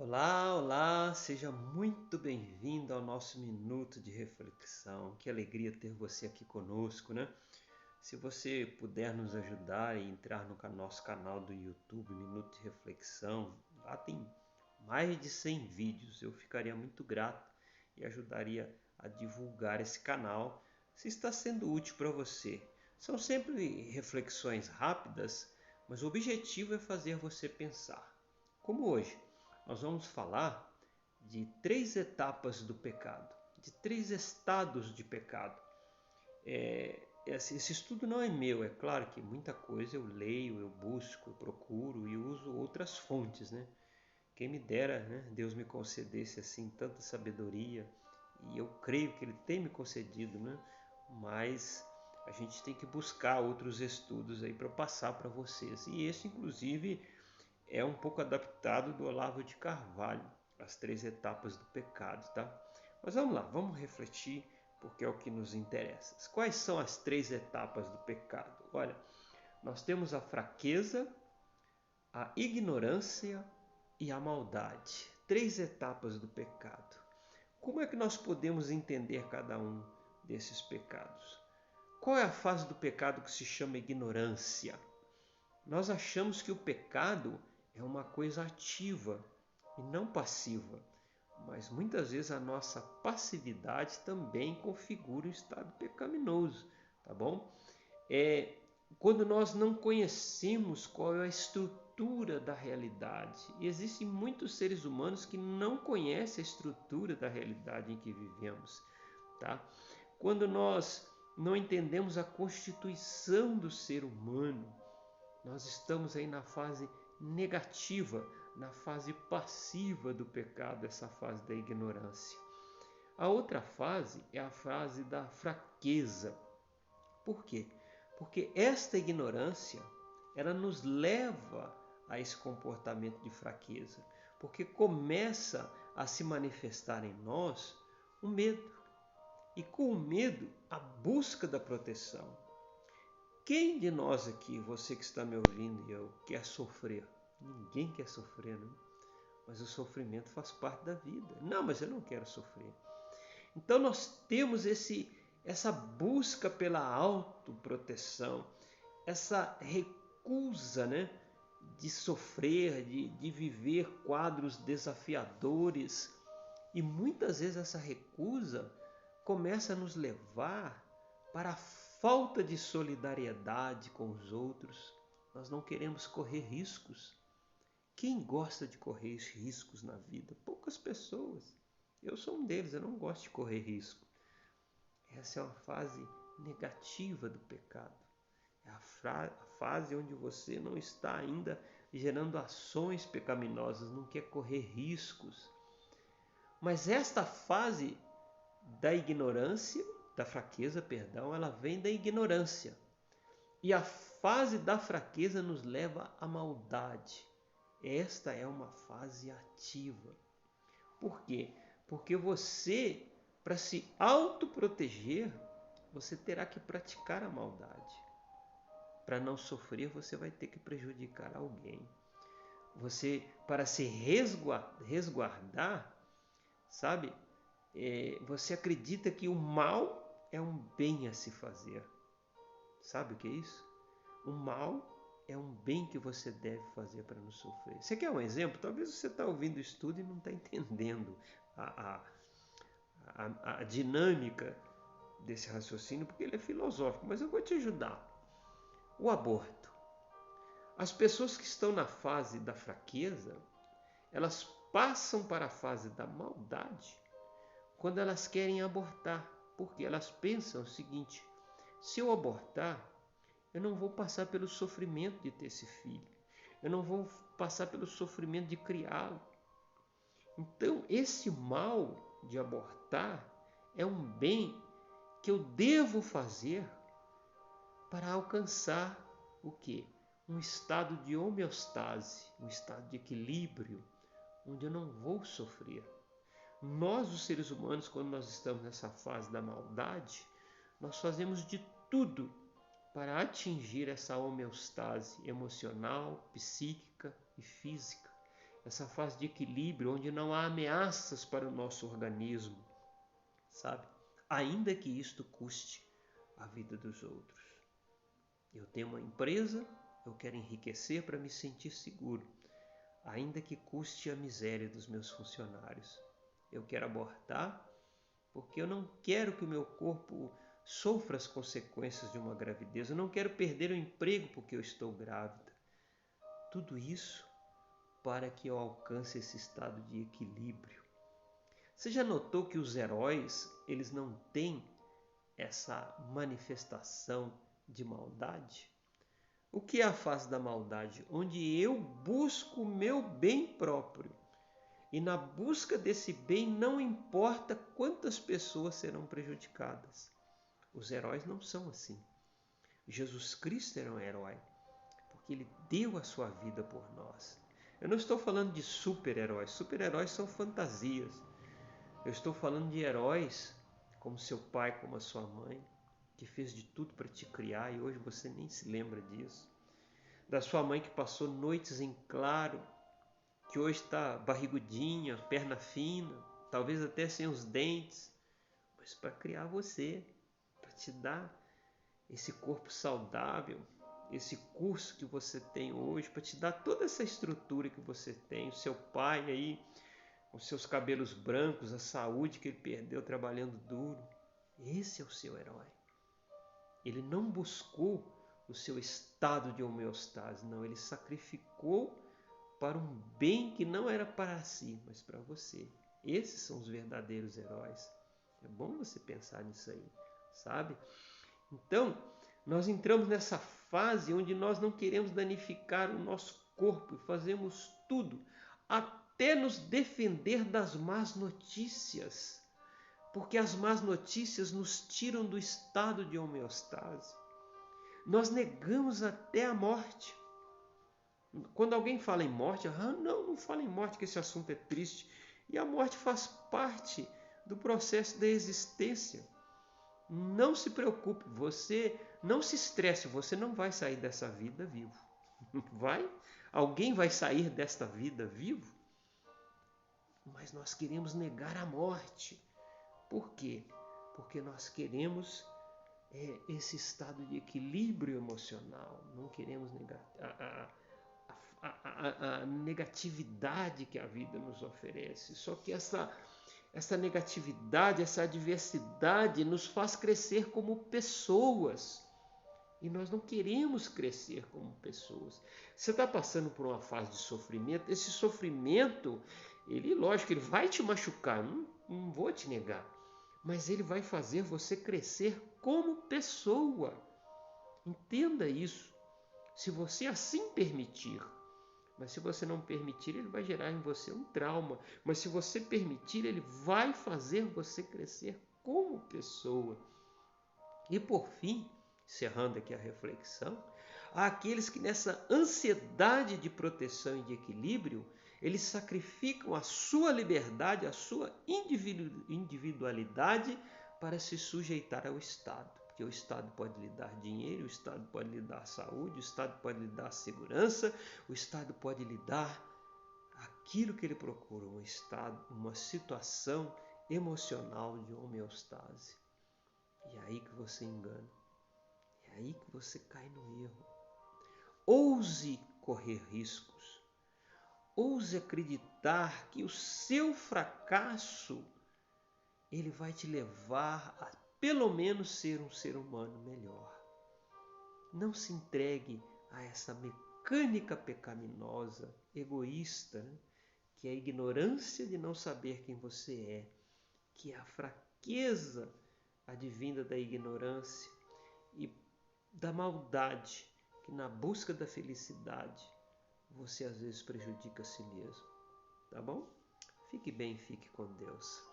Olá, olá, seja muito bem-vindo ao nosso minuto de reflexão. Que alegria ter você aqui conosco, né? Se você puder nos ajudar e entrar no nosso canal do YouTube, Minuto de Reflexão, lá tem mais de 100 vídeos. Eu ficaria muito grato e ajudaria a divulgar esse canal se está sendo útil para você. São sempre reflexões rápidas, mas o objetivo é fazer você pensar. Como hoje, nós vamos falar de 3 etapas do pecado, de 3 estados de pecado. Esse estudo não é meu, é claro que muita coisa eu leio, eu busco, eu procuro e uso outras fontes, né? Quem me dera, né, Deus me concedesse assim tanta sabedoria, e eu creio que Ele tem me concedido, né? Mas a gente tem que buscar outros estudos aí para passar para vocês. E esse, inclusive, é um pouco adaptado do Olavo de Carvalho, as 3 etapas do pecado, tá? Mas vamos lá, vamos refletir, porque é o que nos interessa. Quais são as 3 etapas do pecado? Olha, nós temos a fraqueza, a ignorância e a maldade. 3 etapas do pecado. Como é que nós podemos entender cada um desses pecados? Qual é a fase do pecado que se chama ignorância? Nós achamos que o pecado é uma coisa ativa e não passiva, mas muitas vezes a nossa passividade também configura um estado pecaminoso, tá bom? É quando nós não conhecemos qual é a estrutura da realidade. E existem muitos seres humanos que não conhecem a estrutura da realidade em que vivemos, tá? Quando nós não entendemos a constituição do ser humano, nós estamos aí na fase negativa, na fase passiva do pecado, essa fase da ignorância. A outra fase é a fase da fraqueza. Por quê? Porque esta ignorância, ela nos leva a esse comportamento de fraqueza, porque começa a se manifestar em nós o medo. E com o medo, a busca da proteção. Quem de nós aqui, você que está me ouvindo e eu, quer sofrer? Ninguém quer sofrer, não? Mas o sofrimento faz parte da vida. Não, mas eu não quero sofrer. Então nós temos essa busca pela autoproteção, essa recusa, né, de sofrer, de viver quadros desafiadores. E muitas vezes essa recusa começa a nos levar para a falta de solidariedade com os outros. Nós não queremos correr riscos. Quem gosta de correr riscos na vida? Poucas pessoas. Eu sou um deles, eu não gosto de correr risco. Essa é uma fase negativa do pecado. É a fase onde você não está ainda gerando ações pecaminosas, não quer correr riscos. Mas esta fase da ignorância, da fraqueza, perdão, ela vem da ignorância. E a fase da fraqueza nos leva à maldade. Esta é uma fase ativa. Por quê? Porque você, para se autoproteger, você terá que praticar a maldade. Para não sofrer, você vai ter que prejudicar alguém. Você, para se resguardar, sabe? Você acredita que o mal é um bem a se fazer. Sabe o que é isso? O mal é um bem que você deve fazer para não sofrer. Você quer um exemplo? Talvez você está ouvindo isso tudo e não está entendendo a dinâmica desse raciocínio, porque ele é filosófico, mas eu vou te ajudar. O aborto. As pessoas que estão na fase da fraqueza, elas passam para a fase da maldade quando elas querem abortar, porque elas pensam o seguinte: se eu abortar, eu não vou passar pelo sofrimento de ter esse filho, eu não vou passar pelo sofrimento de criá-lo. Então, esse mal de abortar é um bem que eu devo fazer para alcançar o quê? Um estado de homeostase, um estado de equilíbrio, onde eu não vou sofrer. Nós, os seres humanos, quando nós estamos nessa fase da maldade, nós fazemos de tudo para atingir essa homeostase emocional, psíquica e física. essa fase de equilíbrio, onde não há ameaças para o nosso organismo, sabe? Ainda que isto custe a vida dos outros. Eu tenho uma empresa, eu quero enriquecer para me sentir seguro, ainda que custe a miséria dos meus funcionários. Eu quero abortar porque eu não quero que o meu corpo sofra as consequências de uma gravidez. Eu não quero perder o emprego porque eu estou grávida. Tudo isso para que eu alcance esse estado de equilíbrio. Você já notou que os heróis, eles não têm essa manifestação de maldade? O que é a face da maldade? Onde eu busco o meu bem próprio. E na busca desse bem não importa quantas pessoas serão prejudicadas. Os heróis não são assim. Jesus Cristo era um herói, porque ele deu a sua vida por nós. Eu não estou falando de super-heróis. Super-heróis são fantasias. Eu estou falando de heróis como seu pai, como a sua mãe, que fez de tudo para te criar e hoje você nem se lembra disso. Da sua mãe que passou noites em claro, que hoje está barrigudinha, perna fina, talvez até sem os dentes, mas para criar você, para te dar esse corpo saudável, esse curso que você tem hoje, para te dar toda essa estrutura que você tem. O seu pai aí, os seus cabelos brancos, a saúde que ele perdeu trabalhando duro. Esse é o seu herói. Ele não buscou o seu estado de homeostase, não. Ele sacrificou para um bem que não era para si, mas para você. Esses são os verdadeiros heróis. É bom você pensar nisso aí, sabe? Então, nós entramos nessa fase onde nós não queremos danificar o nosso corpo e fazemos tudo, até nos defender das más notícias, porque as más notícias nos tiram do estado de homeostase. Nós negamos até a morte. Quando alguém fala em morte, não fala em morte, que esse assunto é triste. E a morte faz parte do processo da existência. Não se preocupe, você não se estresse, você não vai sair dessa vida vivo. Vai? Alguém vai sair desta vida vivo? Mas nós queremos negar a morte. Por quê? Porque nós queremos esse estado de equilíbrio emocional. Não queremos negar a negatividade que a vida nos oferece. Só que essa negatividade, essa adversidade nos faz crescer como pessoas. E nós não queremos crescer como pessoas. Você está passando por uma fase de sofrimento. Esse sofrimento, lógico, ele vai te machucar. Não vou te negar. Mas ele vai fazer você crescer como pessoa. Entenda isso. Se você assim permitir. Mas se você não permitir, ele vai gerar em você um trauma. Mas se você permitir, ele vai fazer você crescer como pessoa. E por fim, encerrando aqui a reflexão, há aqueles que nessa ansiedade de proteção e de equilíbrio, eles sacrificam a sua liberdade, a sua individualidade para se sujeitar ao Estado. Porque o Estado pode lhe dar dinheiro, o Estado pode lhe dar saúde, o Estado pode lhe dar segurança, o Estado pode lhe dar aquilo que ele procura, um estado, uma situação emocional de homeostase. E é aí que você engana, é aí que você cai no erro. Ouse correr riscos, ouse acreditar que o seu fracasso ele vai te levar a pelo menos ser um ser humano melhor. Não se entregue a essa mecânica pecaminosa, egoísta, que é a ignorância de não saber quem você é, que é a fraqueza advinda da ignorância e da maldade, que na busca da felicidade você às vezes prejudica a si mesmo. Tá bom? Fique bem, fique com Deus.